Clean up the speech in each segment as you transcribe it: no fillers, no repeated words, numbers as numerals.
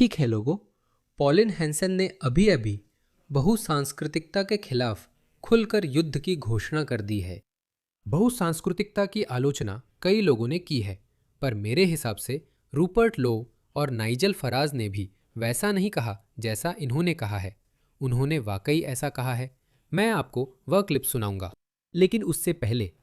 ठीक है लोगों, पॉलिन हैंसन ने अभी अभी बहुसांस्कृतिकता के खिलाफ खुलकर युद्ध की घोषणा कर दी है। बहुसांस्कृतिकता की आलोचना कई लोगों ने की है, पर मेरे हिसाब से रूपर्ट लो और नाइजल फराज ने भी वैसा नहीं कहा जैसा इन्होंने कहा है। उन्होंने वाकई ऐसा कहा है। मैं आपको वह क्लिप सुनाऊंगा, लेकिन उससे पहले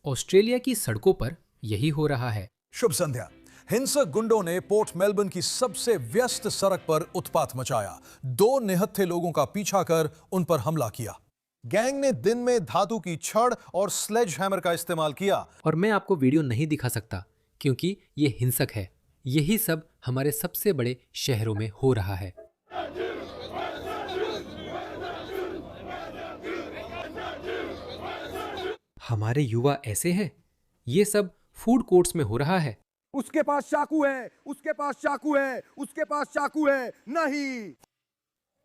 ऑस्ट्रेलिया की सड़कों पर यही हो रहा है। शुभ संध्या। हिंसक गुंडों ने पोर्ट मेलबर्न की सबसे व्यस्त सड़क पर उत्पात मचाया। 2 निहत्थे लोगों का पीछा कर उन पर हमला किया। गैंग ने दिन में धातु की छड़ और स्लेज हैमर का इस्तेमाल किया। और मैं आपको वीडियो नहीं दिखा सकता क्योंकि ये हिंसक है। यही सब हमारे सबसे बड़े शहरों में हो रहा है। हमारे युवा ऐसे हैं। ये सब फूड कोर्ट्स में हो रहा है। उसके पास चाकू है, उसके पास चाकू है, उसके पास चाकू है। नहीं,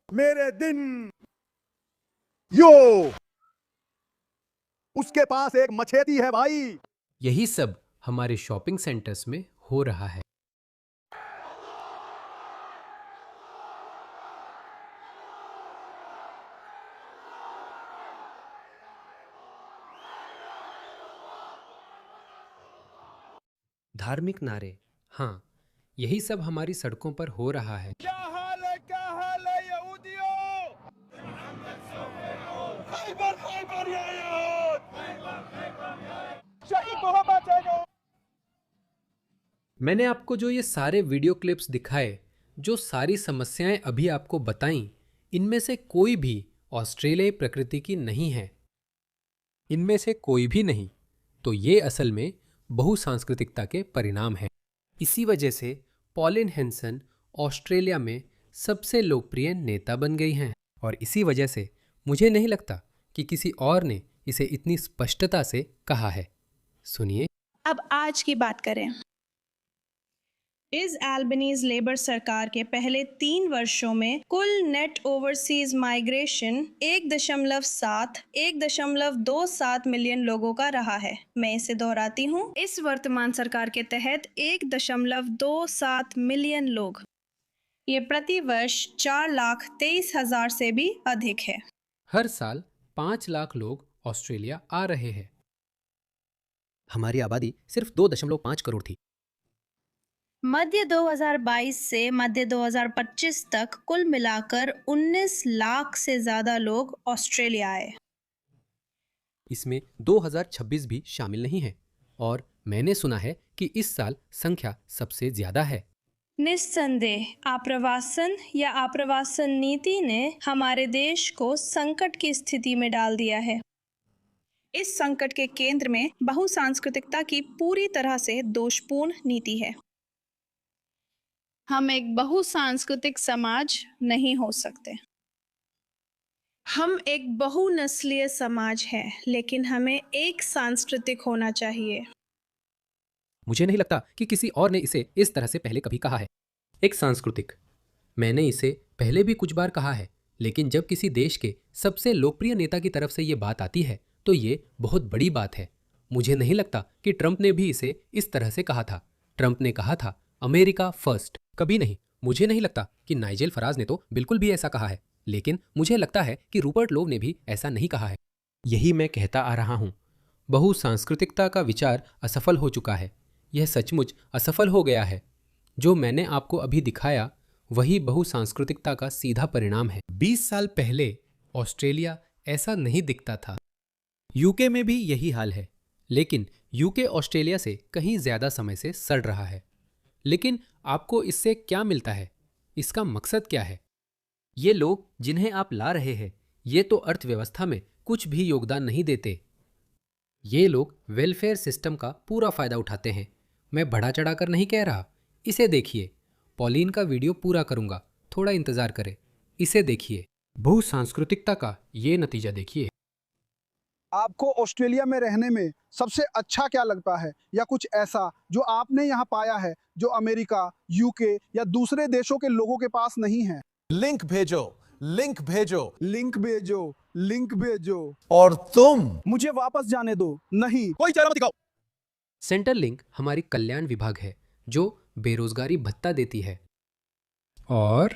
मेरे दिन यो, उसके पास एक मछेती है भाई। यही सब हमारे शॉपिंग सेंटर्स में हो रहा है। धार्मिक नारे, हाँ, यही सब हमारी सड़कों पर हो रहा है। क्या हाल है यहूदियों? खैबर याद! शहीद मोहम्मद है जो। मैंने आपको जो ये सारे वीडियो क्लिप्स दिखाए, जो सारी समस्याएं अभी आपको बताईं, इनमें से कोई भी ऑस्ट्रेलियाई प्रकृति की नहीं है। इनमें से कोई भी नहीं। तो ये असल में बहुसांस्कृतिकता के परिणाम है। इसी वजह से पॉलिन हैंसन ऑस्ट्रेलिया में सबसे लोकप्रिय नेता बन गई हैं। और इसी वजह से मुझे नहीं लगता कि किसी और ने इसे इतनी स्पष्टता से कहा है। सुनिए। अब आज की बात करें। इस एल्बनीज लेबर सरकार के पहले 3 वर्षों में कुल नेट ओवरसीज माइग्रेशन 1.27 मिलियन लोगों का रहा है। मैं इसे दोहराती हूँ, इस वर्तमान सरकार के तहत 1.27 मिलियन लोग। ये प्रति वर्ष 4,23,000 से भी अधिक है। हर साल 5 लाख लोग ऑस्ट्रेलिया आ रहे हैं। हमारी आबादी सिर्फ 2.5 करोड़ थी। मध्य 2022 से मध्य 2025 तक कुल मिलाकर 19 लाख से ज्यादा लोग ऑस्ट्रेलिया आए। इसमें 2026 भी शामिल नहीं है और मैंने सुना है कि इस साल संख्या सबसे ज्यादा है। निस्संदेह आप्रवासन या आप्रवासन नीति ने हमारे देश को संकट की स्थिति में डाल दिया है। इस संकट के केंद्र में बहुसांस्कृतिकता की पूरी तरह से दोषपूर्ण नीति है। हम एक बहुसांस्कृतिक समाज नहीं हो सकते। हम एक बहुनस्लीय समाज हैं, लेकिन हमें एक सांस्कृतिक होना चाहिए। मुझे नहीं लगता कि किसी और ने इसे इस तरह से पहले कभी कहा है। एक सांस्कृतिक। मैंने इसे पहले भी कुछ बार कहा है, लेकिन जब किसी देश के सबसे लोकप्रिय नेता की तरफ से ये बात आती है तो ये बहुत बड़ी बात है। मुझे नहीं लगता कि ट्रंप ने भी इसे इस तरह से कहा था। ट्रंप ने कहा था अमेरिका फर्स्ट। कभी नहीं। मुझे नहीं लगता कि नाइजेल फराज ने तो बिल्कुल भी ऐसा कहा है, लेकिन मुझे लगता है कि रूपर्ट लोव ने भी ऐसा नहीं कहा है। यही मैं कहता आ रहा हूँ। बहुसांस्कृतिकता का विचार असफल हो चुका है। यह सचमुच असफल हो गया है। जो मैंने आपको अभी दिखाया वही बहुसांस्कृतिकता का सीधा परिणाम है। 20 साल पहले ऑस्ट्रेलिया ऐसा नहीं दिखता था। यूके में भी यही हाल है, लेकिन यूके ऑस्ट्रेलिया से कहीं ज्यादा समय से सड़ रहा है। लेकिन आपको इससे क्या मिलता है? इसका मकसद क्या है? ये लोग जिन्हें आप ला रहे हैं, ये तो अर्थव्यवस्था में कुछ भी योगदान नहीं देते। ये लोग वेलफेयर सिस्टम का पूरा फायदा उठाते हैं। मैं बढ़ा चढ़ाकर नहीं कह रहा। इसे देखिए। पॉलिन का वीडियो पूरा करूंगा, थोड़ा इंतजार करें। इसे देखिए। बहुसांस्कृतिकता का ये नतीजा देखिए। आपको ऑस्ट्रेलिया में रहने में सबसे अच्छा क्या लगता है, या कुछ ऐसा जो आपने यहाँ पाया है जो अमेरिका, यूके या दूसरे देशों के लोगों के पास नहीं है? लिंक भेजो, लिंक भेजो, लिंक भेजो, लिंक भेजो। और तुम मुझे वापस जाने दो। नहीं, कोई चेहरा मत दिखाओ। सेंटर लिंक हमारी कल्याण विभाग है जो बेरोजगारी भत्ता देती है। और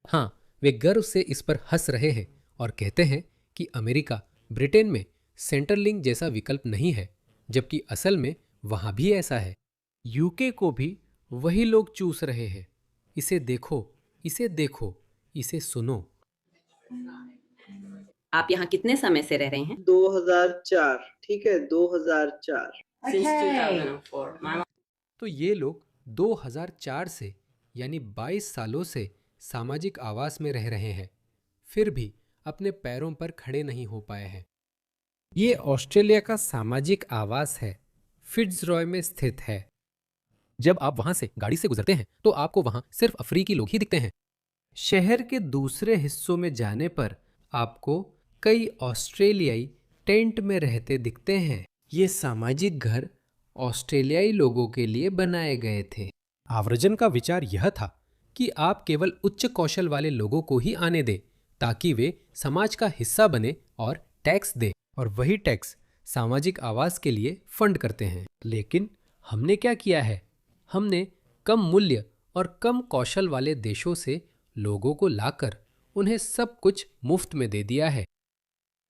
हाँ, वे गर्व से इस पर हंस रहे हैं और कहते हैं कि अमेरिका ब्रिटेन में सेंटरलिंक जैसा विकल्प नहीं है, जबकि असल में वहां भी ऐसा है। यूके को भी वही लोग चूस रहे हैं। इसे देखो, इसे देखो, इसे सुनो। आप यहाँ कितने समय से रह रहे हैं? 2004, ठीक है, 2004। Since 2004. तो ये लोग 2004 से यानी 22 सालों से सामाजिक आवास में रह रहे हैं, फिर भी अपने पैरों पर खड़े नहीं हो पाए हैं। ये ऑस्ट्रेलिया का सामाजिक आवास है, फिट्जरॉय में स्थित है। जब आप वहां से गाड़ी से गुजरते हैं तो आपको वहां सिर्फ अफ्रीकी लोग ही दिखते हैं। शहर के दूसरे हिस्सों में जाने पर आपको कई ऑस्ट्रेलियाई टेंट में रहते दिखते हैं। ये सामाजिक घर ऑस्ट्रेलियाई लोगों के लिए बनाए गए थे। आव्रजन का विचार यह था कि आप केवल उच्च कौशल वाले लोगों को ही आने दें ताकि वे समाज का हिस्सा बने और टैक्स दें, और वही टैक्स सामाजिक आवास के लिए फंड करते हैं। लेकिन हमने क्या किया है? हमने कम मूल्य और कम कौशल वाले देशों से लोगों को लाकर उन्हें सब कुछ मुफ्त में दे दिया है।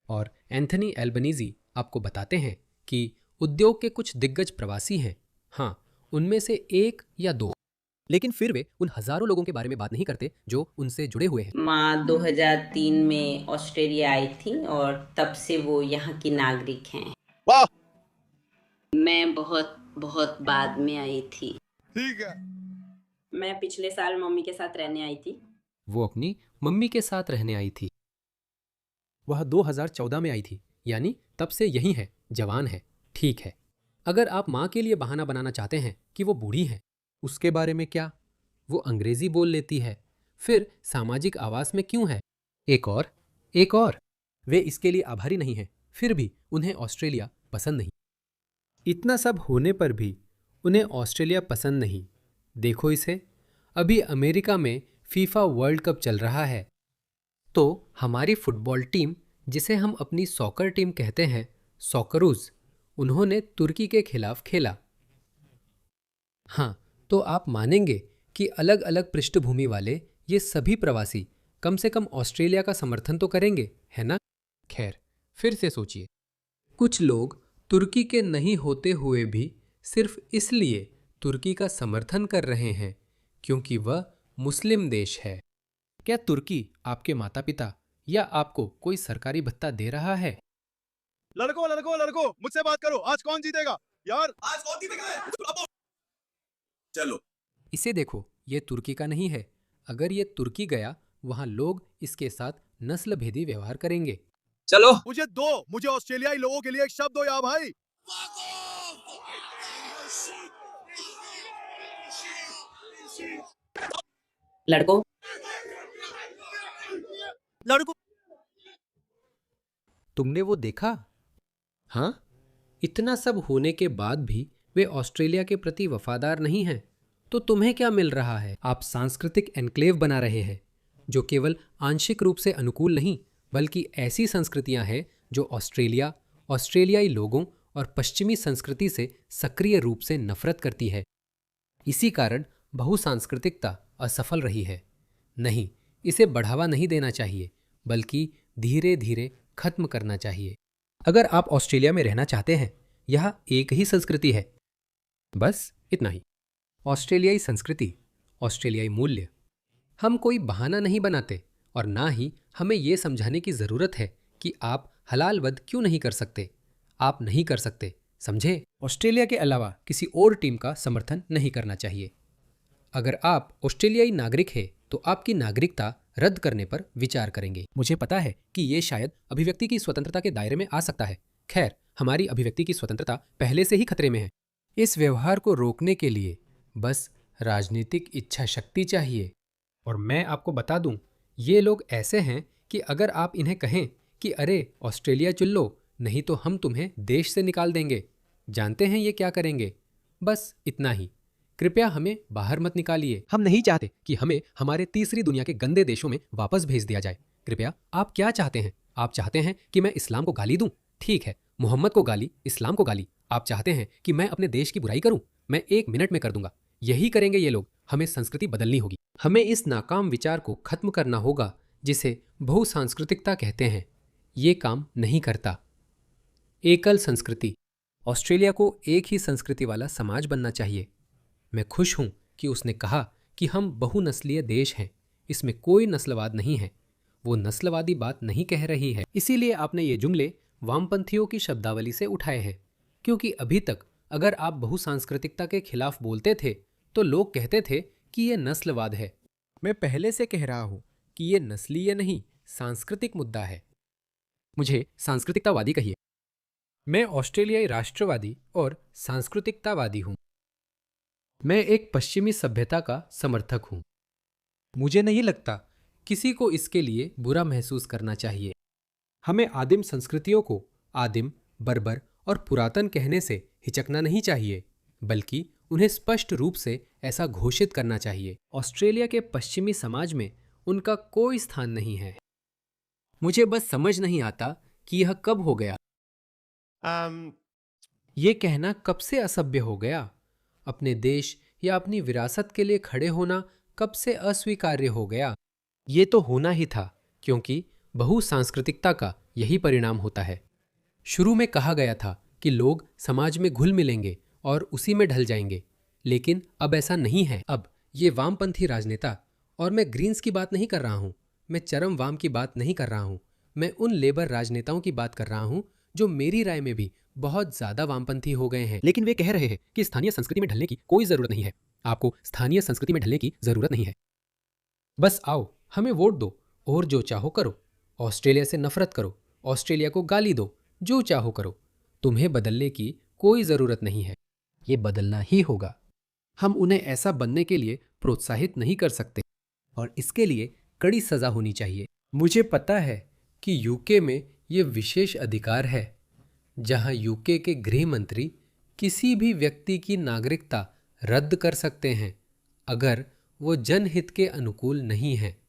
और एंथनी एल्बनीज़ी आपको बताते हैं कि उद्योग के कुछ दिग्गज प्रवासी हैं, हाँ, उनमें से एक या दो, लेकिन फिर वे उन हजारों लोगों के बारे में बात नहीं करते जो उनसे जुड़े हुए हैं। माँ 2003 में ऑस्ट्रेलिया आई थी और तब से वो यहाँ की नागरिक हैं। वाह, मैं बहुत बहुत बाद में आई थी। ठीक है। मैं पिछले साल मम्मी के साथ रहने आई थी। वो अपनी मम्मी के साथ रहने आई थी। वह 2014 में आई थी, यानी तब से यही है, जवान है। ठीक है, अगर आप माँ के लिए बहाना बनाना चाहते हैं कि वो बूढ़ी है, उसके बारे में क्या? वो अंग्रेजी बोल लेती है, फिर सामाजिक आवास में क्यों है? एक और, वे इसके लिए आभारी नहीं हैं, फिर भी उन्हें ऑस्ट्रेलिया पसंद नहीं। इतना सब होने पर भी उन्हें ऑस्ट्रेलिया पसंद नहीं। देखो इसे, अभी अमेरिका में फीफा वर्ल्ड कप चल रहा है, तो हमारी फुटबॉल टीम, जिसे हम अपनी सॉकर टीम कहते हैं, सॉकरूज, उन्होंने तुर्की के खिलाफ खेला। हाँ, तो आप मानेंगे कि अलग अलग पृष्ठभूमि वाले ये सभी प्रवासी कम से कम ऑस्ट्रेलिया का समर्थन तो करेंगे, है ना? खैर, फिर से सोचिए, कुछ लोग तुर्की के नहीं होते हुए भी सिर्फ इसलिए तुर्की का समर्थन कर रहे हैं क्योंकि वह मुस्लिम देश है। क्या तुर्की आपके माता पिता या आपको कोई सरकारी भत्ता दे रहा है? लड़को, मुझसे बात करो। आज कौन जीतेगा यार? आज कौन जीतेगा? चलो, इसे देखो, ये तुर्की का नहीं है। अगर ये तुर्की गया, वहां लोग इसके साथ नस्ल भेदी व्यवहार करेंगे। चलो, मुझे ऑस्ट्रेलियाई लोगों के लिए एक शब्द दो यार भाई। लड़कों, तुमने वो देखा? हाँ, इतना सब होने के बाद भी वे ऑस्ट्रेलिया के प्रति वफादार नहीं हैं। तो तुम्हें क्या मिल रहा है? आप सांस्कृतिक एन्क्लेव बना रहे हैं, जो केवल आंशिक रूप से अनुकूल नहीं, बल्कि ऐसी संस्कृतियां हैं जो ऑस्ट्रेलिया, ऑस्ट्रेलियाई लोगों और पश्चिमी संस्कृति से सक्रिय रूप से नफरत करती है। इसी कारण बहुसांस्कृतिकता असफल रही है। नहीं, इसे बढ़ावा नहीं देना चाहिए, बल्कि धीरे धीरे खत्म करना चाहिए। अगर आप ऑस्ट्रेलिया में रहना चाहते हैं, यह एक ही संस्कृति है, बस इतना ही। ऑस्ट्रेलियाई संस्कृति, ऑस्ट्रेलियाई मूल्य। हम कोई बहाना नहीं बनाते और ना ही हमें यह समझाने की ज़रूरत है कि आप हलाल वध क्यों नहीं कर सकते। आप नहीं कर सकते, समझे? ऑस्ट्रेलिया के अलावा किसी और टीम का समर्थन नहीं करना चाहिए। अगर आप ऑस्ट्रेलियाई नागरिक हैं तो आपकी नागरिकता रद्द करने पर विचार करेंगे। मुझे पता है कि ये शायद अभिव्यक्ति की स्वतंत्रता के दायरे में आ सकता है। खैर, हमारी अभिव्यक्ति की स्वतंत्रता पहले से ही खतरे में है। इस व्यवहार को रोकने के लिए बस राजनीतिक इच्छा शक्ति चाहिए। और मैं आपको बता दूं, ये लोग ऐसे हैं कि अगर आप इन्हें कहें कि अरे ऑस्ट्रेलिया चुन लो, नहीं तो हम तुम्हें देश से निकाल देंगे, जानते हैं ये क्या करेंगे? बस इतना ही। कृपया हमें बाहर मत निकालिए। हम नहीं चाहते कि हमें हमारे तीसरी दुनिया के गंदे देशों में वापस भेज दिया जाए। कृपया, आप क्या चाहते हैं? आप चाहते हैं कि मैं इस्लाम को गाली दूं? ठीक है, मोहम्मद को गाली, इस्लाम को गाली। आप चाहते हैं कि मैं अपने देश की बुराई करूं? मैं 1 मिनट में कर दूंगा। यही करेंगे ये लोग। हमें संस्कृति बदलनी होगी। हमें इस नाकाम विचार को खत्म करना होगा जिसे बहुसांस्कृतिकता कहते हैं। ये काम नहीं करता। एकल संस्कृति। ऑस्ट्रेलिया को एक ही संस्कृति वाला समाज बनना चाहिए। मैं खुश हूं कि उसने कहा कि हम बहुनस्लीय देश हैं, इसमें कोई नस्लवाद नहीं है। वो नस्लवादी बात नहीं कह रही है। इसीलिए आपने ये जुमले वामपंथियों की शब्दावली से उठाए हैं, क्योंकि अभी तक अगर आप बहुसांस्कृतिकता के खिलाफ बोलते थे तो लोग कहते थे कि ये नस्लवाद है। मैं पहले से कह रहा हूं कि ये नस्लीय नहीं, सांस्कृतिक मुद्दा है। मुझे सांस्कृतिकतावादी कहिए। मैं ऑस्ट्रेलियाई राष्ट्रवादी और सांस्कृतिकतावादी हूं। मैं एक पश्चिमी सभ्यता का समर्थक हूं। मुझे नहीं लगता किसी को इसके लिए बुरा महसूस करना चाहिए। हमें आदिम संस्कृतियों को आदिम, बर्बर और पुरातन कहने से हिचकना नहीं चाहिए, बल्कि उन्हें स्पष्ट रूप से ऐसा घोषित करना चाहिए। ऑस्ट्रेलिया के पश्चिमी समाज में उनका कोई स्थान नहीं है। मुझे बस समझ नहीं आता कि यह कब हो गया। ये कहना कब से असभ्य हो गया। अपने देश या अपनी विरासत के लिए खड़े होना कब से अस्वीकार्य हो गया। ये तो होना ही था, क्योंकि बहुसांस्कृतिकता का यही परिणाम होता है। शुरू में कहा गया था कि लोग समाज में घुल मिलेंगे और उसी में ढल जाएंगे, लेकिन अब ऐसा नहीं है। अब ये वामपंथी राजनेता, और मैं ग्रीन्स की बात नहीं कर रहा हूँ, मैं चरम वाम की बात नहीं कर रहा हूँ, मैं उन लेबर राजनेताओं की बात कर रहा हूँ जो मेरी राय में भी बहुत ज्यादा वामपंथी हो गए हैं। लेकिन वे कह रहे हैं कि स्थानीय संस्कृति में ढलने की कोई जरूरत नहीं है। आपको स्थानीय संस्कृति में ढलने की जरूरत नहीं है। बस आओ, हमें वोट दो और जो चाहो करो। ऑस्ट्रेलिया से नफरत करो, ऑस्ट्रेलिया को गाली दो, जो चाहो करो। तुम्हें बदलने की कोई जरूरत नहीं है। ये बदलना ही होगा। हम उन्हें ऐसा बनने के लिए प्रोत्साहित नहीं कर सकते, और इसके लिए कड़ी सजा होनी चाहिए। मुझे पता है कि यूके में ये विशेष अधिकार है, जहां यूके के गृह मंत्री किसी भी व्यक्ति की नागरिकता रद्द कर सकते हैं अगर वो जनहित के अनुकूल नहीं है,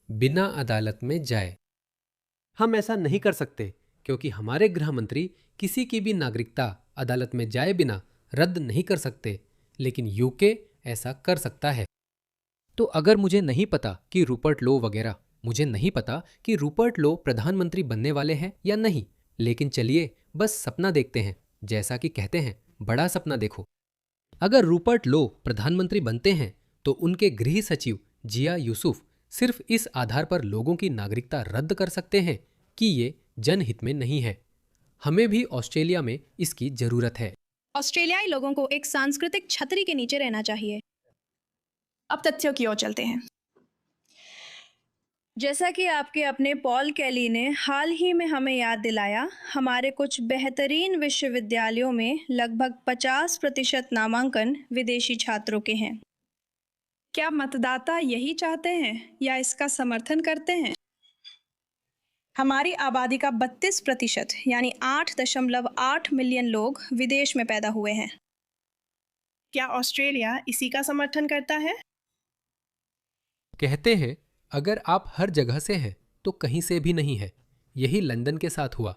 बिना अदालत में जाए। हम ऐसा नहीं कर सकते क्योंकि हमारे गृह मंत्री किसी की भी नागरिकता अदालत में जाए बिना रद्द नहीं कर सकते, लेकिन यूके ऐसा कर सकता है। तो अगर मुझे नहीं पता कि रूपर्ट लो वगैरह, मुझे नहीं पता कि रूपर्ट लो प्रधानमंत्री बनने वाले हैं या नहीं, लेकिन चलिए बस सपना देखते हैं। जैसा कि कहते हैं, बड़ा सपना देखो। अगर रूपर्ट लो प्रधानमंत्री बनते हैं तो उनके गृह सचिव जिया यूसुफ सिर्फ इस आधार पर लोगों की नागरिकता रद्द कर सकते हैं कि ये जनहित में नहीं है। हमें भी ऑस्ट्रेलिया में इसकी जरूरत है। ऑस्ट्रेलियाई लोगों को एक सांस्कृतिक छतरी के नीचे रहना चाहिए। अब तथ्यों की ओर चलते हैं। जैसा कि आपके अपने पॉल कैली ने हाल ही में हमें याद दिलाया, हमारे कुछ बेहतरीन विश्वविद्यालयों में लगभग 50% नामांकन विदेशी छात्रों के हैं। क्या मतदाता यही चाहते हैं या इसका समर्थन करते हैं? हमारी आबादी का 32% यानी 8.8 मिलियन लोग विदेश में पैदा हुए हैं। क्या ऑस्ट्रेलिया इसी का समर्थन करता है? कहते हैं अगर आप हर जगह से हैं तो कहीं से भी नहीं है। यही लंदन के साथ हुआ।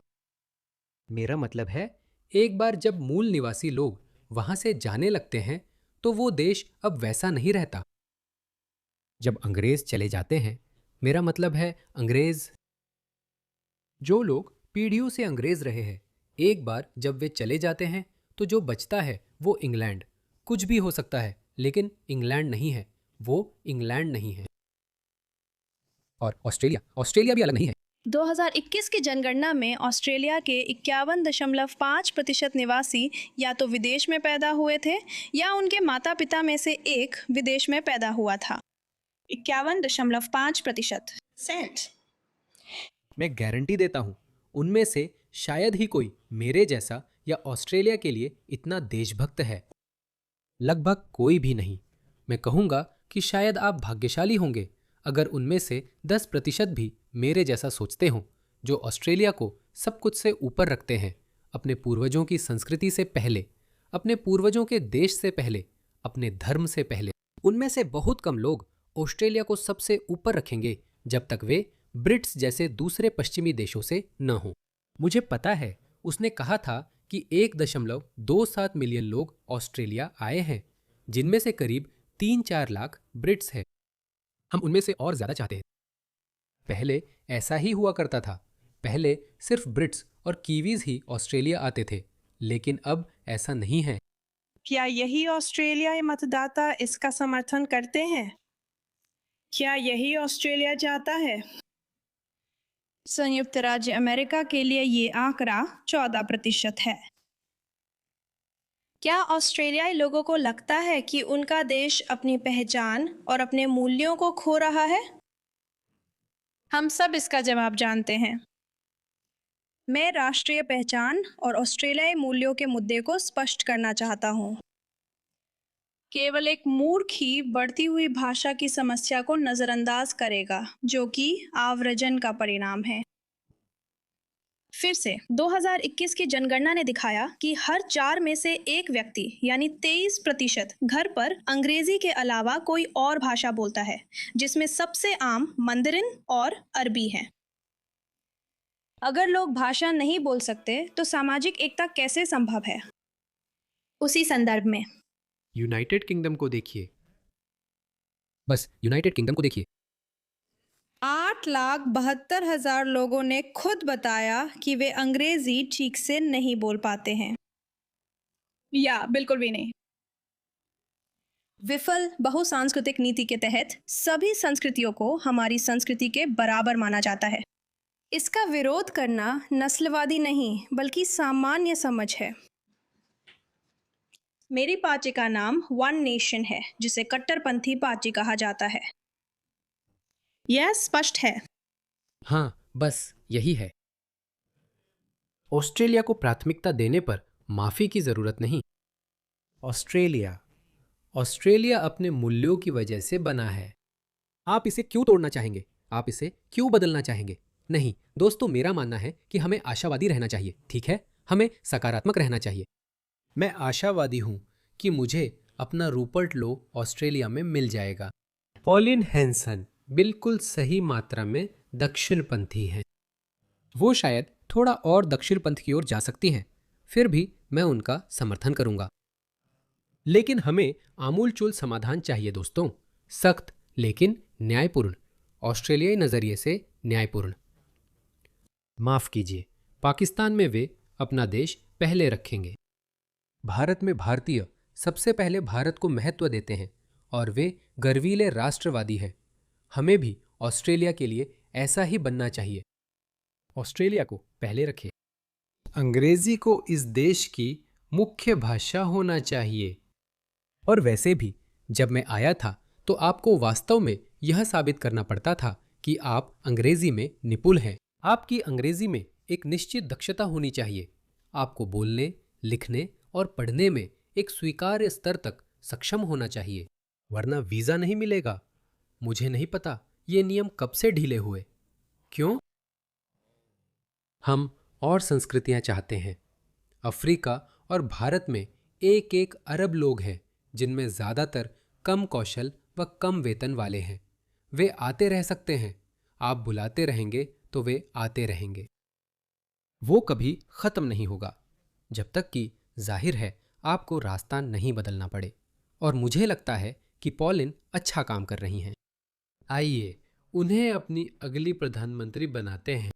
मेरा मतलब है, एक बार जब मूल निवासी लोग वहां से जाने लगते हैं तो वो देश अब वैसा नहीं रहता। जब अंग्रेज चले जाते हैं, मेरा मतलब है अंग्रेज, जो लोग पीढ़ियों से अंग्रेज रहे हैं, एक बार जब वे चले जाते हैं तो जो बचता है वो इंग्लैंड, कुछ भी हो सकता है, लेकिन इंग्लैंड नहीं है। वो इंग्लैंड नहीं है। और ऑस्ट्रेलिया भी अलग नहीं है। 2021 की जनगणना में ऑस्ट्रेलिया के 51.5% निवासी या तो विदेश में पैदा हुए थे या उनके माता पिता में से एक विदेश में पैदा हुआ था। 51.5%। मैं गारंटी देता हूं, उनमें से शायद ही कोई मेरे जैसा या ऑस्ट्रेलिया के लिए इतना देशभक्त है। लगभग कोई भी नहीं। मैं कहूंगा कि शायद आप भाग्यशाली होंगे अगर उनमें से 10% भी मेरे जैसा सोचते हों, जो ऑस्ट्रेलिया को सब कुछ से ऊपर रखते हैं, अपने पूर्वजों की संस्कृति से पहले, अपने पूर्वजों के देश से पहले, अपने धर्म से पहले। उनमें से बहुत कम लोग ऑस्ट्रेलिया को सबसे ऊपर रखेंगे जब तक वे ब्रिट्स जैसे दूसरे पश्चिमी देशों से न हों। मुझे पता है, उसने कहा था कि 1.27 मिलियन लोग ऑस्ट्रेलिया आए हैं। जिनमें से करीब 3-4 लाख ब्रिट्स है। हम उनमें से और ज्यादा चाहते हैं। पहले ऐसा ही हुआ करता था। पहले सिर्फ ब्रिट्स और कीवीज ही ऑस्ट्रेलिया आते थे, लेकिन अब ऐसा नहीं है। क्या यही ऑस्ट्रेलियाई मतदाता इसका समर्थन करते हैं? क्या यही ऑस्ट्रेलिया चाहता है? संयुक्त राज्य अमेरिका के लिए ये आंकड़ा 14% है। क्या ऑस्ट्रेलियाई लोगों को लगता है कि उनका देश अपनी पहचान और अपने मूल्यों को खो रहा है? हम सब इसका जवाब जानते हैं। मैं राष्ट्रीय पहचान और ऑस्ट्रेलियाई मूल्यों के मुद्दे को स्पष्ट करना चाहता हूँ। केवल एक मूर्ख ही बढ़ती हुई भाषा की समस्या को नज़रअंदाज करेगा, जो कि आव्रजन का परिणाम है। फिर से 2021 की जनगणना ने दिखाया कि हर 4 में से एक व्यक्ति यानी 23% घर पर अंग्रेजी के अलावा कोई और भाषा बोलता है, जिसमें सबसे आम मंdarin और अरबी है। अगर लोग भाषा नहीं बोल सकते तो सामाजिक एकता कैसे संभव है? उसी संदर्भ में यूनाइटेड किंगडम को देखिए। बस यूनाइटेड किंगडम को देखिए। 8,72,000 लोगों ने खुद बताया कि वे अंग्रेजी ठीक से नहीं बोल पाते हैं, या बिल्कुल भी नहीं। विफल बहुसांस्कृतिक नीति के तहत सभी संस्कृतियों को हमारी संस्कृति के बराबर माना जाता है। इसका विरोध करना नस्लवादी नहीं बल्कि सामान्य समझ है। मेरी पार्टी का नाम वन नेशन है, जिसे कट्टरपंथी पार्टी कहा जाता है। यह स्पष्ट है। हाँ, बस यही है। ऑस्ट्रेलिया को प्राथमिकता देने पर माफी की जरूरत नहीं। ऑस्ट्रेलिया अपने मूल्यों की वजह से बना है। आप इसे क्यों तोड़ना चाहेंगे? आप इसे क्यों बदलना चाहेंगे? नहीं दोस्तों, मेरा मानना है कि हमें आशावादी रहना चाहिए। ठीक है, हमें सकारात्मक रहना चाहिए। मैं आशावादी हूं कि मुझे अपना रूपर्ट लो ऑस्ट्रेलिया में मिल जाएगा। पॉलिन हैंसन बिल्कुल सही मात्रा में दक्षिणपंथी हैं। वो शायद थोड़ा और दक्षिणपंथ की ओर जा सकती हैं, फिर भी मैं उनका समर्थन करूंगा। लेकिन हमें आमूलचूल समाधान चाहिए दोस्तों, सख्त लेकिन न्यायपूर्ण, ऑस्ट्रेलियाई नजरिए से न्यायपूर्ण। माफ कीजिए, पाकिस्तान में वे अपना देश पहले रखेंगे। भारत में भारतीय सबसे पहले भारत को महत्व देते हैं और वे गर्वीले राष्ट्रवादी हैं। हमें भी ऑस्ट्रेलिया के लिए ऐसा ही बनना चाहिए। ऑस्ट्रेलिया को पहले रखें। अंग्रेजी को इस देश की मुख्य भाषा होना चाहिए। और वैसे भी जब मैं आया था तो आपको वास्तव में यह साबित करना पड़ता था कि आप अंग्रेजी में निपुण हैं। आपकी अंग्रेजी में एक निश्चित दक्षता होनी चाहिए। आपको बोलने, लिखने और पढ़ने में एक स्वीकार्य स्तर तक सक्षम होना चाहिए, वरना वीजा नहीं मिलेगा। मुझे नहीं पता ये नियम कब से ढीले हुए। क्यों? हम और संस्कृतियां चाहते हैं। अफ्रीका और भारत में 1 अरब लोग हैं, जिनमें ज्यादातर कम कौशल व कम वेतन वाले हैं। वे आते रह सकते हैं। आप बुलाते रहेंगे तो वे आते रहेंगे। वो कभी खत्म नहीं होगा जब तक कि जाहिर है आपको रास्ता नहीं बदलना पड़े। और मुझे लगता है कि पॉलिन अच्छा काम कर रही हैं। आइए उन्हें अपनी अगली प्रधानमंत्री बनाते हैं।